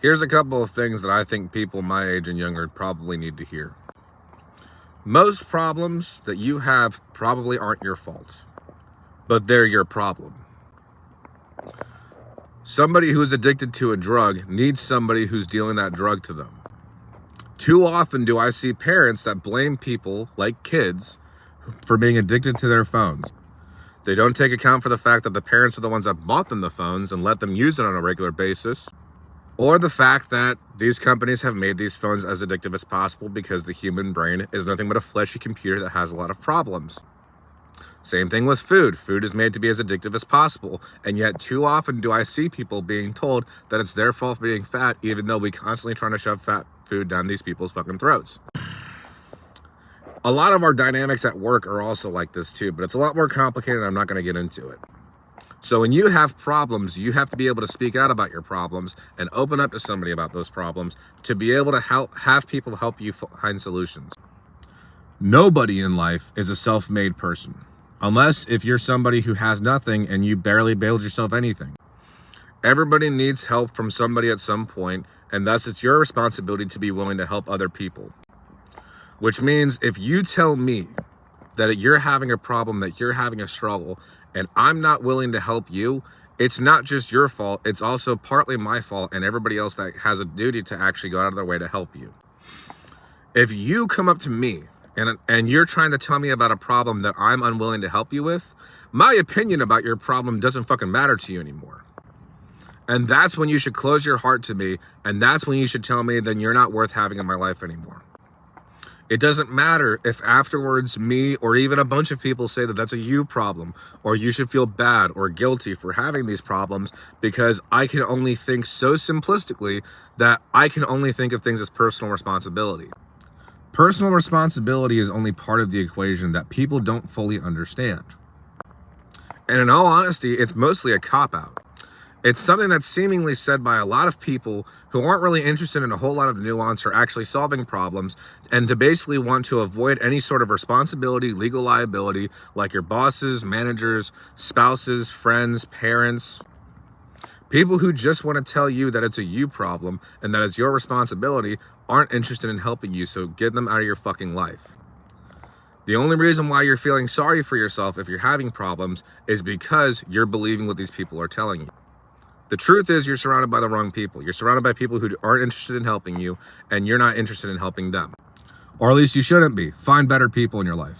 Here's a couple of things that I think people my age and younger probably need to hear. Most problems that you have probably aren't your fault, but they're your problem. Somebody who's addicted to a drug needs somebody who's dealing that drug to them. Too often do I see parents that blame people, like kids, for being addicted to their phones. They don't take account for the fact that the parents are the ones that bought them the phones and let them use it on a regular basis, or the fact that these companies have made these phones as addictive as possible because the human brain is nothing but a fleshy computer that has a lot of problems. Same thing with food. Food is made to be as addictive as possible, and yet too often do I see people being told that it's their fault for being fat, even though we constantly trying to shove fat food down these people's fucking throats. A lot of our dynamics at work are also like this too, but it's a lot more complicated and I'm not going to get into it. So when you have problems, you have to be able to speak out about your problems and open up to somebody about those problems to be able to have people help you find solutions. Nobody in life is a self-made person, unless if you're somebody who has nothing and you barely build yourself anything. Everybody needs help from somebody at some point, and thus it's your responsibility to be willing to help other people. Which means if you tell me that you're having a problem, that you're having a struggle, and I'm not willing to help you, it's not just your fault, it's also partly my fault and everybody else that has a duty to actually go out of their way to help you. If you come up to me and you're trying to tell me about a problem that I'm unwilling to help you with, my opinion about your problem doesn't fucking matter to you anymore. And that's when you should close your heart to me, and that's when you should tell me then you're not worth having in my life anymore. It doesn't matter if afterwards me or even a bunch of people say that that's a you problem, or you should feel bad or guilty for having these problems, because I can only think so simplistically that I can only think of things as personal responsibility. Personal responsibility is only part of the equation that people don't fully understand. And in all honesty, it's mostly a cop-out. It's something that's seemingly said by a lot of people who aren't really interested in a whole lot of nuance or actually solving problems, and to basically want to avoid any sort of responsibility, legal liability, like your bosses, managers, spouses, friends, parents. People who just want to tell you that it's a you problem and that it's your responsibility aren't interested in helping you, so get them out of your fucking life. The only reason why you're feeling sorry for yourself if you're having problems is because you're believing what these people are telling you. The truth is you're surrounded by the wrong people. You're surrounded by people who aren't interested in helping you, and you're not interested in helping them. Or at least you shouldn't be. Find better people in your life.